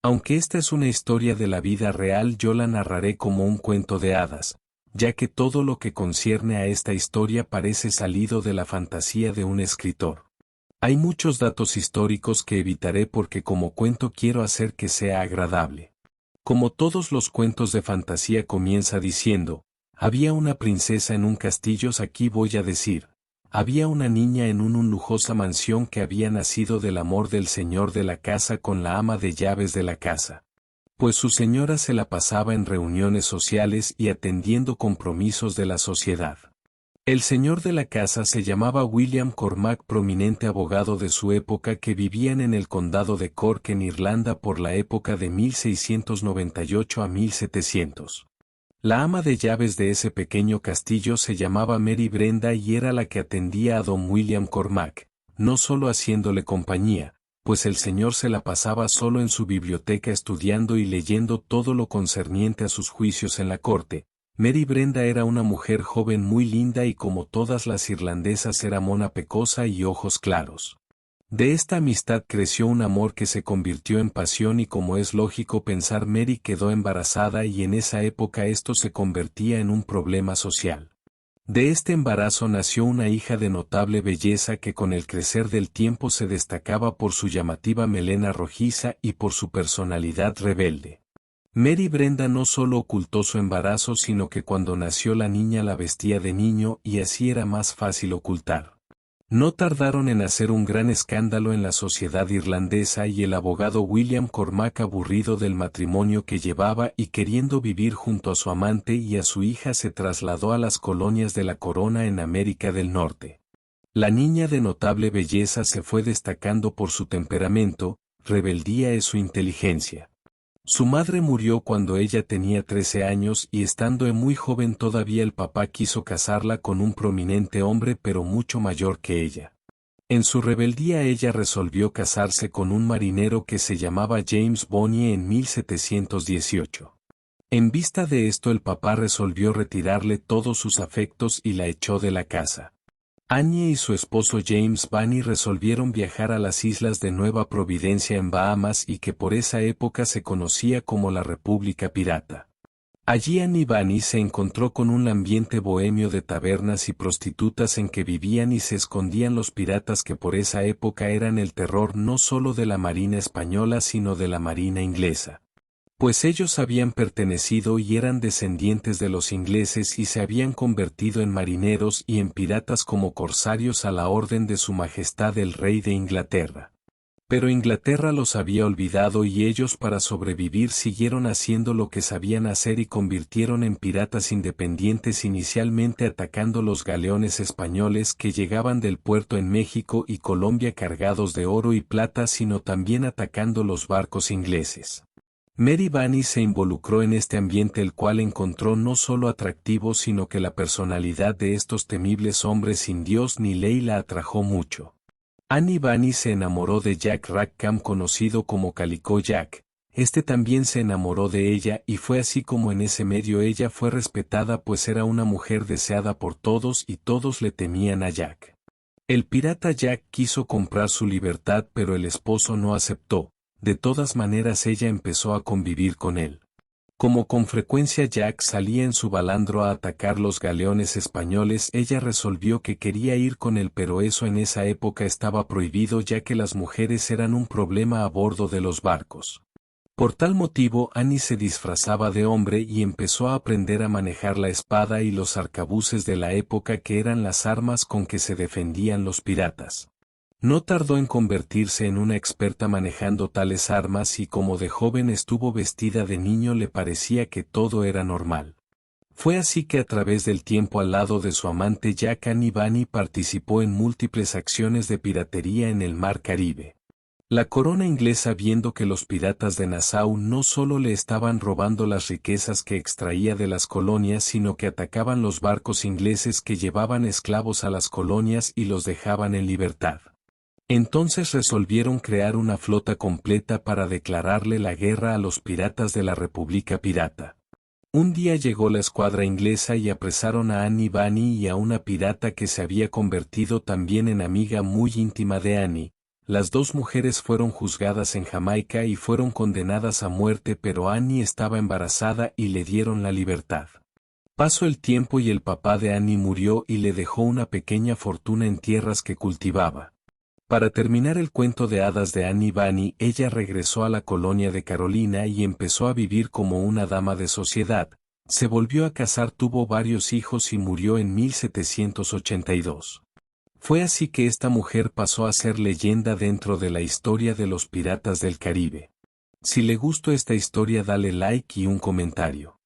Aunque esta es una historia de la vida real, yo la narraré como un cuento de hadas, ya que todo lo que concierne a esta historia parece salido de la fantasía de un escritor. Hay muchos datos históricos que evitaré porque como cuento quiero hacer que sea agradable. Como todos los cuentos de fantasía comienza diciendo, había una princesa en un castillo, aquí voy a decir, había una niña en una lujosa mansión que había nacido del amor del señor de la casa con la ama de llaves de la casa. Pues su señora se la pasaba en reuniones sociales y atendiendo compromisos de la sociedad. El señor de la casa se llamaba William Cormac, prominente abogado de su época que vivían en el condado de Cork en Irlanda por la época de 1698 a 1700. La ama de llaves de ese pequeño castillo se llamaba Mary Brenda y era la que atendía a don William Cormac, no solo haciéndole compañía, pues el señor se la pasaba solo en su biblioteca estudiando y leyendo todo lo concerniente a sus juicios en la corte. Mary Brenda era una mujer joven muy linda y como todas las irlandesas era mona pecosa y ojos claros. De esta amistad creció un amor que se convirtió en pasión y como es lógico pensar Mary quedó embarazada y en esa época esto se convertía en un problema social. De este embarazo nació una hija de notable belleza que con el crecer del tiempo se destacaba por su llamativa melena rojiza y por su personalidad rebelde. Mary Brenda no solo ocultó su embarazo sino que cuando nació la niña la vestía de niño y así era más fácil ocultar. No tardaron en hacer un gran escándalo en la sociedad irlandesa y el abogado William Cormac, aburrido del matrimonio que llevaba y queriendo vivir junto a su amante y a su hija, se trasladó a las colonias de la corona en América del Norte. La niña de notable belleza se fue destacando por su temperamento, rebeldía y su inteligencia. Su madre murió cuando ella tenía 13 años y estando muy joven todavía el papá quiso casarla con un prominente hombre pero mucho mayor que ella. En su rebeldía ella resolvió casarse con un marinero que se llamaba James Bonnier en 1718. En vista de esto el papá resolvió retirarle todos sus afectos y la echó de la casa. Annie y su esposo James Bonnier resolvieron viajar a las islas de Nueva Providencia en Bahamas y que por esa época se conocía como la República Pirata. Allí Annie Bonnier se encontró con un ambiente bohemio de tabernas y prostitutas en que vivían y se escondían los piratas que por esa época eran el terror no solo de la Marina española sino de la Marina inglesa. Pues ellos habían pertenecido y eran descendientes de los ingleses y se habían convertido en marineros y en piratas como corsarios a la orden de su majestad el rey de Inglaterra. Pero Inglaterra los había olvidado y ellos para sobrevivir siguieron haciendo lo que sabían hacer y convirtieron en piratas independientes, inicialmente atacando los galeones españoles que llegaban del puerto en México y Colombia cargados de oro y plata, sino también atacando los barcos ingleses. Mary Bonnier se involucró en este ambiente el cual encontró no solo atractivo sino que la personalidad de estos temibles hombres sin Dios ni ley la atrajo mucho. Annie Bonnier se enamoró de Jack Rackham, conocido como Calico Jack. Este también se enamoró de ella y fue así como en ese medio ella fue respetada pues era una mujer deseada por todos y todos le temían a Jack. El pirata Jack quiso comprar su libertad pero el esposo no aceptó. De todas maneras ella empezó a convivir con él. Como con frecuencia Jack salía en su balandro a atacar los galeones españoles, ella resolvió que quería ir con él pero eso en esa época estaba prohibido ya que las mujeres eran un problema a bordo de los barcos. Por tal motivo Annie se disfrazaba de hombre y empezó a aprender a manejar la espada y los arcabuces de la época que eran las armas con que se defendían los piratas. No tardó en convertirse en una experta manejando tales armas y como de joven estuvo vestida de niño le parecía que todo era normal. Fue así que a través del tiempo al lado de su amante Jack Annie Bonnier participó en múltiples acciones de piratería en el mar Caribe. La corona inglesa, viendo que los piratas de Nassau no solo le estaban robando las riquezas que extraía de las colonias sino que atacaban los barcos ingleses que llevaban esclavos a las colonias y los dejaban en libertad. Entonces resolvieron crear una flota completa para declararle la guerra a los piratas de la República Pirata. Un día llegó la escuadra inglesa y apresaron a Annie Bonnier y a una pirata que se había convertido también en amiga muy íntima de Annie, Las dos mujeres fueron juzgadas en Jamaica y fueron condenadas a muerte, pero Annie estaba embarazada y le dieron la libertad. Pasó el tiempo y el papá de Annie murió y le dejó una pequeña fortuna en tierras que cultivaba. Para terminar el cuento de hadas de Annie Bunny, ella regresó a la colonia de Carolina y empezó a vivir como una dama de sociedad. Se volvió a casar, tuvo varios hijos y murió en 1782. Fue así que esta mujer pasó a ser leyenda dentro de la historia de los piratas del Caribe. Si le gustó esta historia, dale like y un comentario.